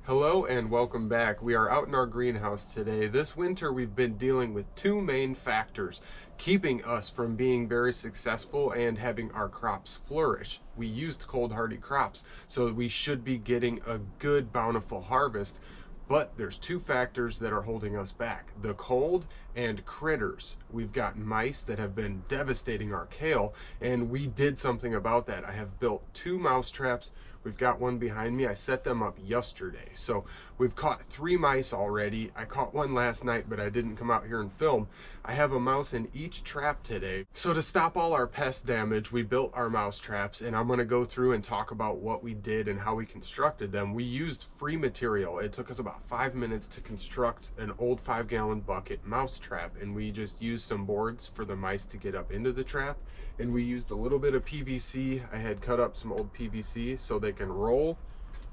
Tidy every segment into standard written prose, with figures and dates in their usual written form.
Hello and welcome back. We are out in our greenhouse today. This winter we've been dealing with two main factors keeping us from being very successful and having our crops flourish. We used cold hardy crops, so we should be getting a good bountiful harvest. But there's two factors that are holding us back: the cold and critters. We've got mice that have been devastating our kale, and we did something about that. I have built two mouse traps. We've got one behind me. I set them up yesterday. So we've caught 3 mice already. I caught one last night, but I didn't come out here and film. I have a mouse in each trap today. So to stop all our pest damage, we built our mouse traps, and I'm gonna go through and talk about what we did and how we constructed them. We used free material. It took us about 5 minutes to construct an old 5-gallon bucket mouse trap, and we just used some boards for the mice to get up into the trap. And we used a little bit of PVC. I had cut up some old PVC so they can roll.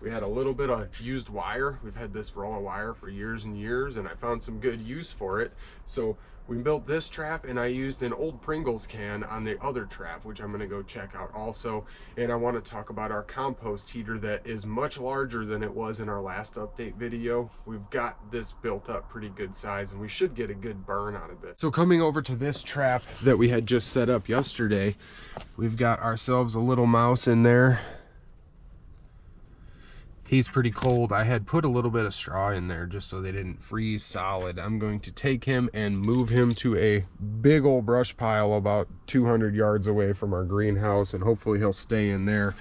We had a little bit of used wire. We've had this roll of wire for years and years, and I found some good use for it. So we built this trap, and I used an old Pringles can on the other trap, which I'm gonna go check out also. And I wanna talk about our compost heater that is much larger than it was in our last update video. We've got this built up pretty good size, and we should get a good burn out of this. So coming over to this trap that we had just set up yesterday, we've got ourselves a little mouse in there. He's pretty cold. I had put a little bit of straw in there just so they didn't freeze solid. I'm going to take him and move him to a big old brush pile about 200 yards away from our greenhouse, and hopefully he'll stay in there.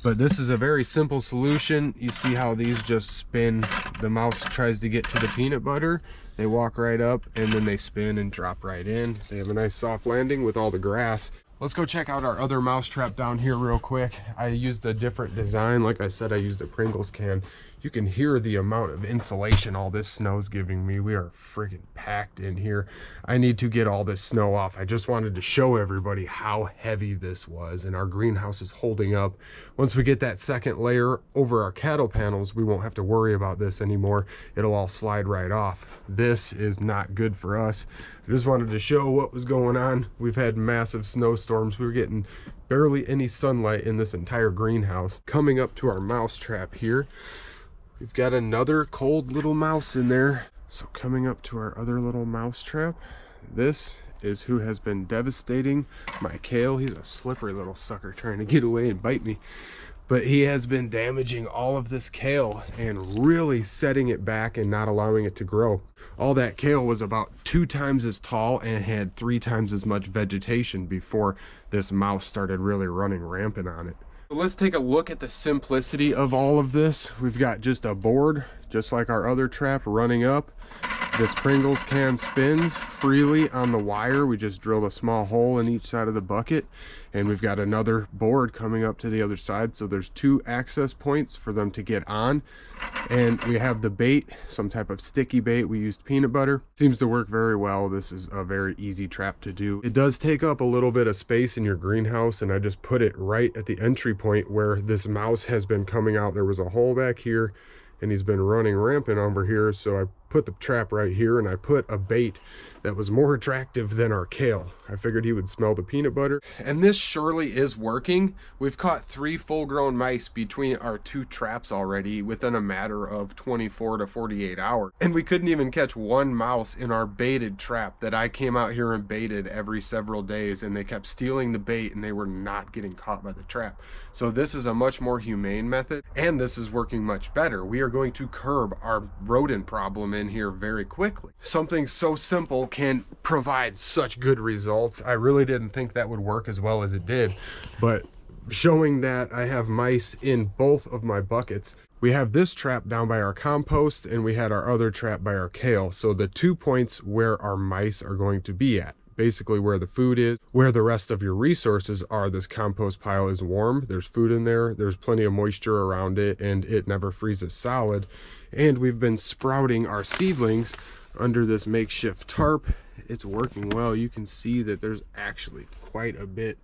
But this is a very simple solution. You see how these just spin? The mouse tries to get to the peanut butter. They walk right up and then they spin and drop right in. They have a nice soft landing with all the grass. Let's go check out our other mouse trap down here real quick. I used a different design. Like I said, I used a Pringles can. You can hear the amount of insulation all this snow's giving me. We are freaking packed in here. I need to get all this snow off. I just wanted to show everybody how heavy this was, and our greenhouse is holding up. Once we get that second layer over our cattle panels, we won't have to worry about this anymore. It'll all slide right off. This is not good for us. I just wanted to show what was going on. We've had massive snowstorms. We were getting barely any sunlight in this entire greenhouse. Coming up to our mouse trap here, we've got another cold little mouse in there. So coming up to our other little mouse trap, this is who has been devastating my kale. He's a slippery little sucker trying to get away and bite me. But he has been damaging all of this kale and really setting it back and not allowing it to grow. All that kale was about 2 times as tall and had 3 times as much vegetation before this mouse started really running rampant on it. So let's take a look at the simplicity of all of this. We've got just a board, just like our other trap, running up. This Pringles can spins freely on the wire. We just drilled a small hole in each side of the bucket, and we've got another board coming up to the other side. So there's 2 access points for them to get on. And we have the bait, some type of sticky bait. We used peanut butter. Seems to work very well. This is a very easy trap to do. It does take up a little bit of space in your greenhouse, and I just put it right at the entry point where this mouse has been coming out. There was a hole back here, and he's been running rampant over here. So I put the trap right here, and I put a bait that was more attractive than our kale. I figured he would smell the peanut butter, and this surely is working. We've caught 3 full-grown mice between our 2 traps already within a matter of 24 to 48 hours, and we couldn't even catch 1 mouse in our baited trap that I came out here and baited every several days, and they kept stealing the bait and they were not getting caught by the trap. So this is a much more humane method, and this is working much better. We are going to curb our rodent problem in here very quickly. Something so simple can provide such good results. I really didn't think that would work as well as it did, but showing that I have mice in both of my buckets. We have this trap down by our compost, and we had our other trap by our kale. So the 2 points where our mice are going to be at, basically where the food is, where the rest of your resources are. This compost pile is warm, there's food in there, there's plenty of moisture around it, and it never freezes solid. And we've been sprouting our seedlings under this makeshift tarp. It's working well. You can see that there's actually quite a bit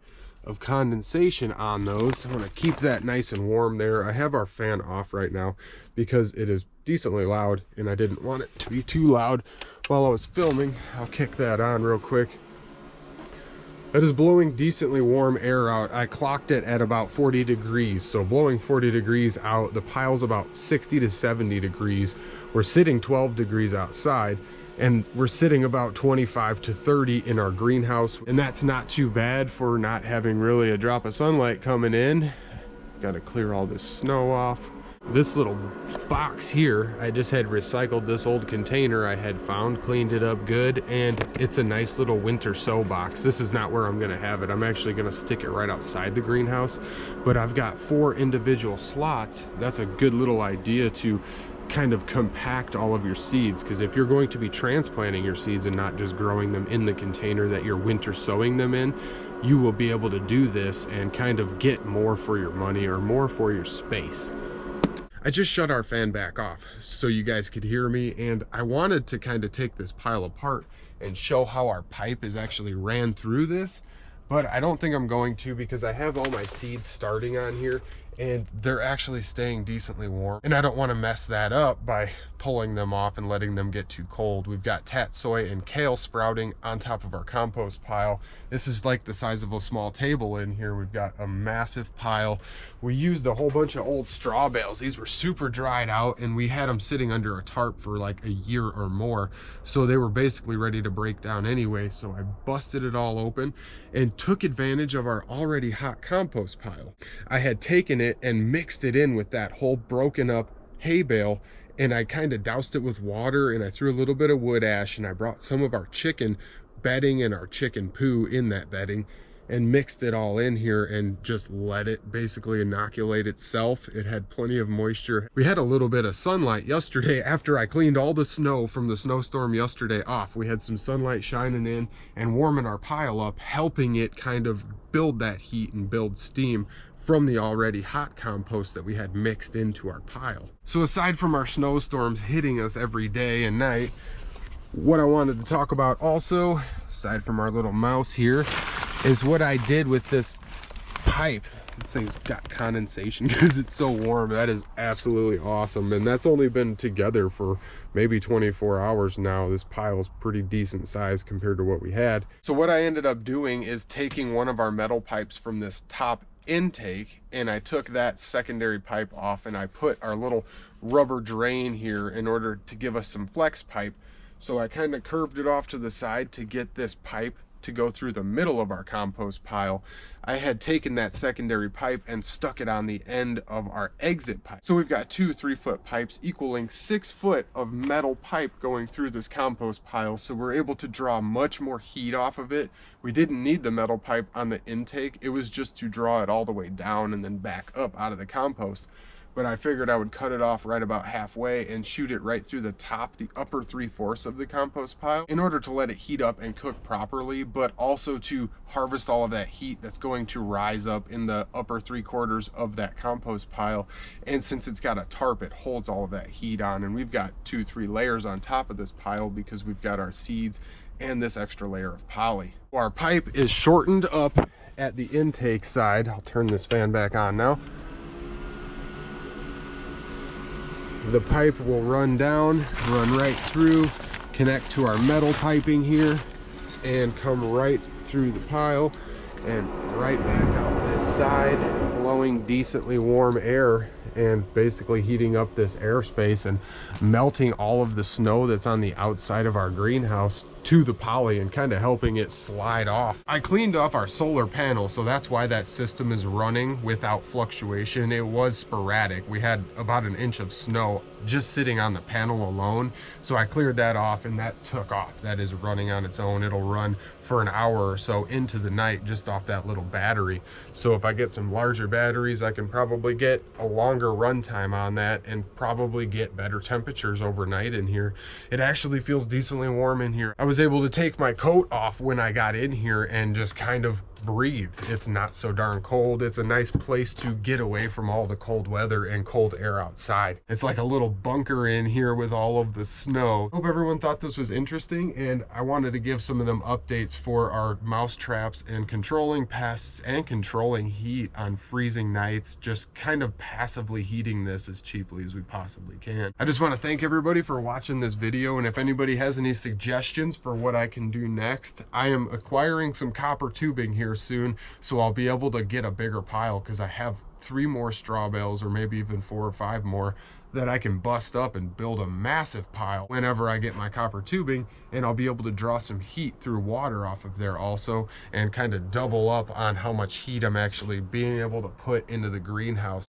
of condensation on those. I'm going to keep that nice and warm there. I have our fan off right now because it is decently loud, and I didn't want it to be too loud while I was filming. I'll kick that on real quick. That is blowing decently warm air out. I clocked it at about 40 degrees. So blowing 40 degrees out, the pile's about 60 to 70 degrees. We're sitting 12 degrees outside, and we're sitting about 25 to 30 in our greenhouse. And that's not too bad for not having really a drop of sunlight coming in. Got to clear all this snow off. This little box here, I just had recycled this old container I had found, cleaned it up good, and it's a nice little winter sow box. This is not where I'm gonna have it. I'm actually gonna stick it right outside the greenhouse, but I've got 4 individual slots. That's a good little idea to kind of compact all of your seeds, because if you're going to be transplanting your seeds and not just growing them in the container that you're winter sowing them in, you will be able to do this and kind of get more for your money or more for your space. I just shut our fan back off so you guys could hear me, and I wanted to kind of take this pile apart and show how our pipe is actually ran through this, but I don't think I'm going to, because I have all my seeds starting on here and they're actually staying decently warm, and I don't want to mess that up by pulling them off and letting them get too cold. We've got tatsoi and kale sprouting on top of our compost pile. This is like the size of a small table in here. We've got a massive pile. We used a whole bunch of old straw bales. These were super dried out, and we had them sitting under a tarp for like a year or more, so they were basically ready to break down anyway. So I busted it all open and took advantage of our already hot compost pile. I had taken it and mixed it in with that whole broken up hay bale, and I kind of doused it with water, and I threw a little bit of wood ash, and I brought some of our chicken bedding and our chicken poo in that bedding and mixed it all in here and just let it basically inoculate itself. It had plenty of moisture. We had a little bit of sunlight yesterday after I cleaned all the snow from the snowstorm yesterday off. We had some sunlight shining in and warming our pile up, helping it kind of build that heat and build steam from the already hot compost that we had mixed into our pile. So aside from our snowstorms hitting us every day and night, what I wanted to talk about also, aside from our little mouse here, is what I did with this pipe. This thing's got condensation because it's so warm. That is absolutely awesome, and that's only been together for maybe 24 hours now. This pile is pretty decent size compared to what we had. So what I ended up doing is taking one of our metal pipes from this top intake, and I took that secondary pipe off, and I put our little rubber drain here in order to give us some flex pipe. So I kind of curved it off to the side to get this pipe to go through the middle of our compost pile. I had taken that secondary pipe and stuck it on the end of our exit pipe. So we've got 2 3-foot pipes equaling 6 foot of metal pipe going through this compost pile. So we're able to draw much more heat off of it. We didn't need the metal pipe on the intake. It was just to draw it all the way down and then back up out of the compost. But I figured I would cut it off right about halfway and shoot it right through the top, the upper 3/4 of the compost pile, in order to let it heat up and cook properly, but also to harvest all of that heat that's going to rise up in the upper 3/4 of that compost pile. And since it's got a tarp, it holds all of that heat on, and we've got 2-3 layers on top of this pile because we've got our seeds and this extra layer of poly. Our pipe is shortened up at the intake side. I'll turn this fan back on now. The pipe will run down, run right through, connect to our metal piping here, and come right through the pile and right back out this side, blowing decently warm air and basically heating up this airspace and melting all of the snow that's on the outside of our greenhouse to the poly and kind of helping it slide off. I cleaned off our solar panel, so that's why that system is running without fluctuation. It was sporadic. We had about an inch of snow just sitting on the panel alone, so I cleared that off and that took off. That is running on its own. It'll run for an hour or so into the night just off that little battery. So if I get some larger batteries, I can probably get a longer run time on that and probably get better temperatures overnight in here. It actually feels decently warm in here. I was able to take my coat off when I got in here and just kind of breathe. It's not so darn cold. It's a nice place to get away from all the cold weather and cold air outside. It's like a little bunker in here with all of the snow. Hope everyone thought this was interesting, and I wanted to give some of them updates for our mouse traps and controlling pests and controlling heat on freezing nights, just kind of passively heating this as cheaply as we possibly can. I just want to thank everybody for watching this video, and if anybody has any suggestions for what I can do next, I am acquiring some copper tubing here soon, so I'll be able to get a bigger pile, because I have 3 more straw bales, or maybe even 4 or 5 more, that I can bust up and build a massive pile whenever I get my copper tubing, and I'll be able to draw some heat through water off of there also, and kind of double up on how much heat I'm actually being able to put into the greenhouse.